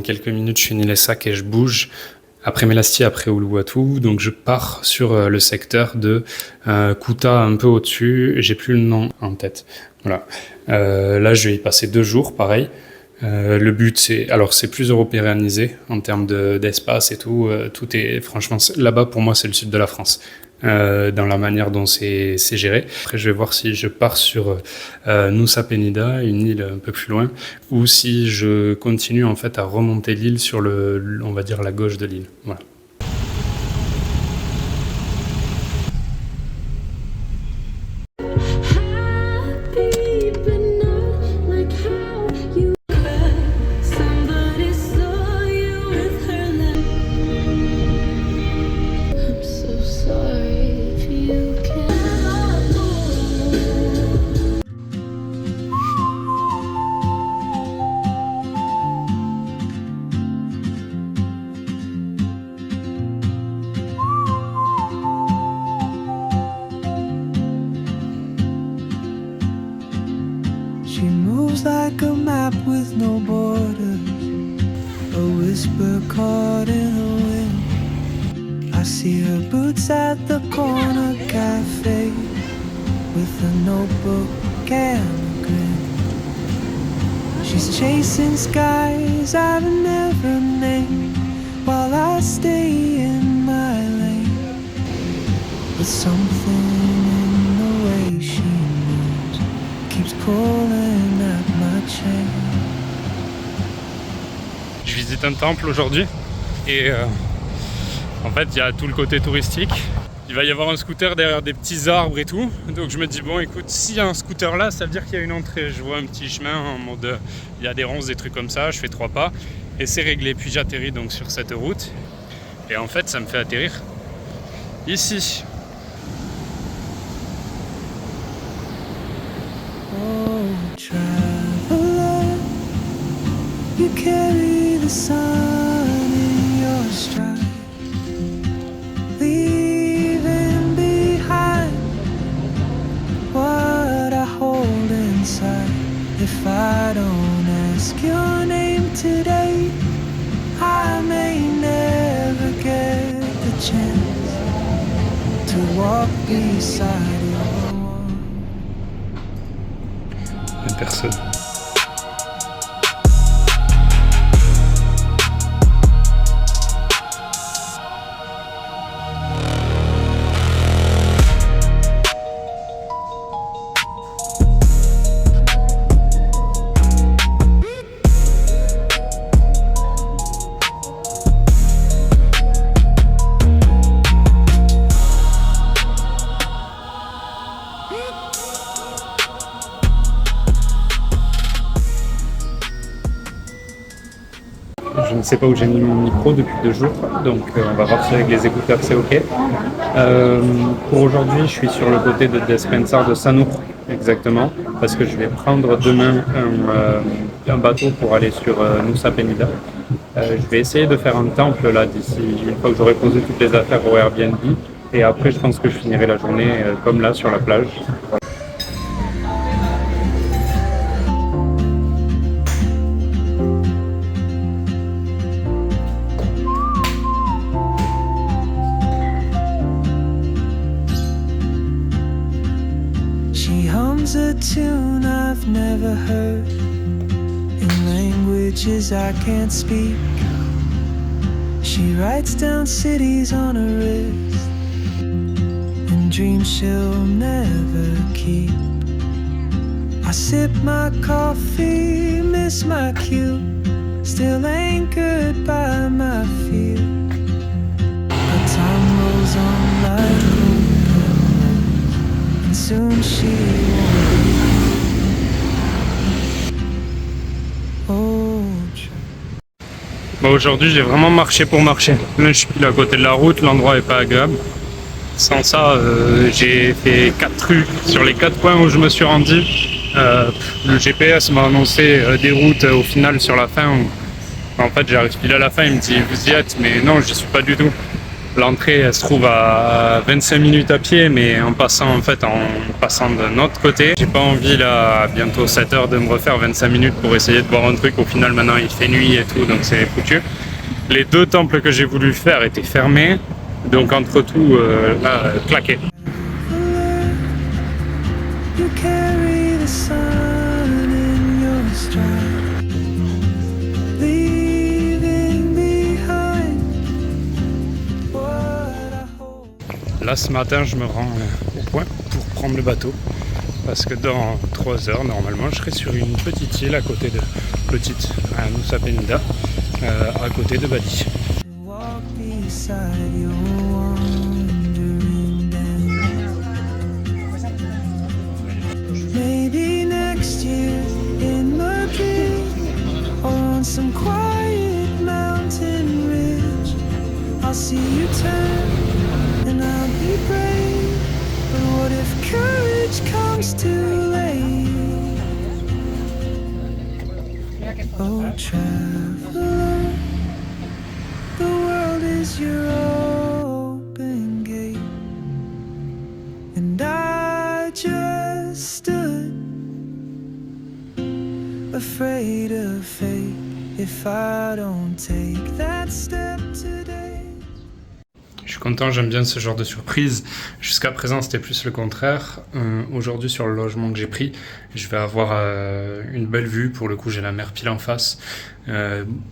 quelques minutes, je finis les sacs et je bouge. Après Mélastie, après Uluwatu, donc je pars sur le secteur de Kuta, un peu au-dessus, j'ai plus le nom en tête. Voilà. Là, je vais y passer 2 jours, pareil. Le but, c'est plus européanisé en termes d'espace et tout. Tout est, franchement, là-bas, pour moi, c'est le sud de la France. Dans la manière dont c'est géré. Après, je vais voir si je pars sur Nusa Penida, une île un peu plus loin, ou si je continue en fait à remonter l'île sur on va dire la gauche de l'île. Voilà. She moves like a map with no borders, a whisper caught in the wind. I see her boots at the corner cafe with a notebook and a grin. She's chasing skies I've never named while I stay in my lane. But something in the way she moves keeps pulling at my chain. Je visite un temple aujourd'hui et en fait il y a tout le côté touristique. Il va y avoir un scooter derrière des petits arbres et tout. Donc je me dis bon écoute, s'il y a un scooter là, ça veut dire qu'il y a une entrée. Je vois un petit chemin en mode il y a des ronces, des trucs comme ça, je fais 3 pas et c'est réglé. Puis j'atterris donc sur cette route et en fait ça me fait atterrir ici. Oh, traveler, you carry the sun in your stride, leaving behind what I hold inside. If I don't ask your name today, I may never get the chance to walk beside you. Personne. Je ne sais pas où j'ai mis mon micro depuis 2 jours, donc on va voir si avec les écouteurs c'est ok. Pour aujourd'hui, je suis sur le côté de Despensar de Sanur, exactement, parce que je vais prendre demain un bateau pour aller sur Nusa Penida. Je vais essayer de faire un temple là d'ici, une fois que j'aurai posé toutes les affaires au Airbnb, et après je pense que je finirai la journée comme là sur la plage. A tune I've never heard in languages I can't speak. She writes down cities on her wrist and dreams she'll never keep. I sip my coffee, miss my cue, still anchored by my fear. But time rolls on like open, and soon she won't. Bon, aujourd'hui j'ai vraiment marché pour marcher. Là je suis pile à côté de la route, l'endroit est pas agréable. Sans ça, j'ai fait 4 rues sur les 4 points où je me suis rendu. Le GPS m'a annoncé des routes au final sur la fin. En fait j'arrive pile à la fin, il me dit vous y êtes, mais non j'y suis pas du tout. L'entrée, elle se trouve à 25 minutes à pied, mais en passant de notre côté. J'ai pas envie là, à bientôt 7 heures, de me refaire 25 minutes pour essayer de voir un truc. Au final, maintenant, il fait nuit et tout, donc c'est foutu. Les 2 temples que j'ai voulu faire étaient fermés, donc entre tout, là, claqué. You carry the sun in your stride, leaving behind what I hold. Là, ce matin, je me rends au point pour prendre le bateau, parce que dans 3 heures, normalement, je serai sur une petite île à côté de Nusa Penida, à côté de Bali. Walk beside your wandering dance. Maybe next year in Madrid, on some quiet mountain ridge, I'll see you turn and I'll be brave. But what if courage comes too late? Oh, traveler, the world is your open gate, and I just stood afraid of fate if I don't take that step today. Je suis content, j'aime bien ce genre de surprise. Jusqu'à présent, c'était plus le contraire. Aujourd'hui, sur le logement que j'ai pris, je vais avoir une belle vue. Pour le coup, j'ai la mer pile en face.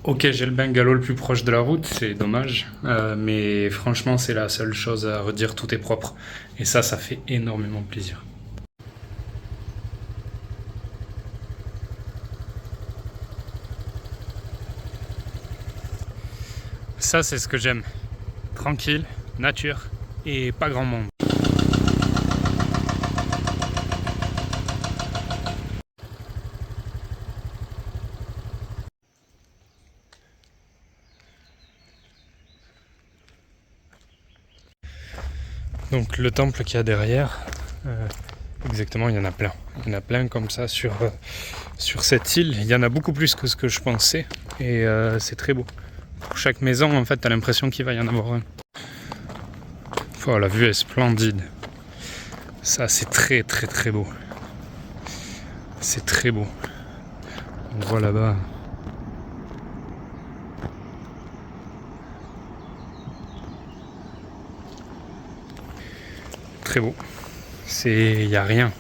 Ok, j'ai le bungalow le plus proche de la route, c'est dommage. Mais franchement, c'est la seule chose à redire, tout est propre. Et ça fait énormément plaisir. Ça, c'est ce que j'aime. Tranquille, nature et pas grand monde. Donc le temple qu'il y a derrière, exactement, il y en a plein. Il y en a plein comme ça sur cette île. Il y en a beaucoup plus que ce que je pensais et c'est très beau. Pour chaque maison, en fait, t'as l'impression qu'il va y en avoir un. Oh, la vue est splendide. Ça, c'est très très très beau. C'est très beau. On voit là-bas. Très beau. Il n'y a rien.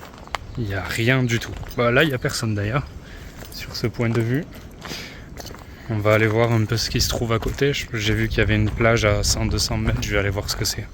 Il n'y a rien du tout. Bah, là, il n'y a personne d'ailleurs, sur ce point de vue. On va aller voir un peu ce qui se trouve à côté. J'ai vu qu'il y avait une plage à 100-200 mètres. Je vais aller voir ce que c'est.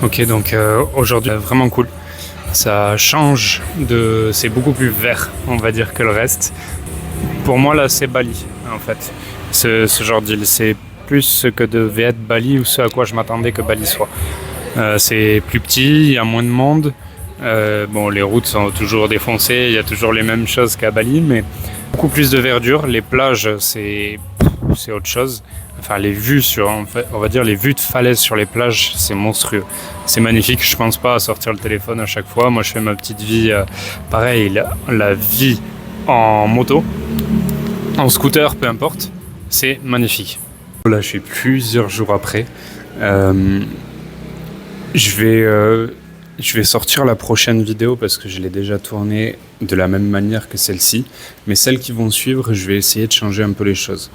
Ok, donc aujourd'hui, vraiment cool. Ça change c'est beaucoup plus vert, on va dire, que le reste. Pour moi, là, c'est Bali, en fait. Ce genre d'île, c'est plus ce que devait être Bali ou ce à quoi je m'attendais que Bali soit. C'est plus petit, il y a moins de monde. Bon, les routes sont toujours défoncées, il y a toujours les mêmes choses qu'à Bali, mais beaucoup plus de verdure. Les plages, c'est autre chose. Enfin, les vues on va dire les vues de falaise sur les plages, c'est monstrueux. C'est magnifique. Je pense pas à sortir le téléphone à chaque fois. Moi, je fais ma petite vie. Pareil, la vie en moto, en scooter, peu importe. C'est magnifique. Là, je suis plusieurs jours après. Je vais sortir la prochaine vidéo parce que je l'ai déjà tournée de la même manière que celle-ci. Mais celles qui vont suivre, je vais essayer de changer un peu les choses.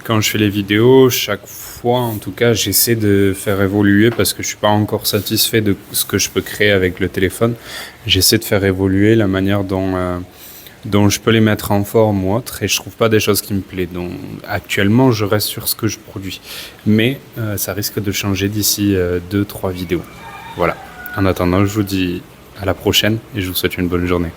Quand je fais les vidéos, chaque fois, en tout cas, j'essaie de faire évoluer parce que je suis pas encore satisfait de ce que je peux créer avec le téléphone. J'essaie de faire évoluer la manière dont je peux les mettre en forme ou autre, et je trouve pas des choses qui me plaisent. Donc actuellement, je reste sur ce que je produis. Mais ça risque de changer d'ici 2-3 vidéos. Voilà. En attendant, je vous dis à la prochaine et je vous souhaite une bonne journée.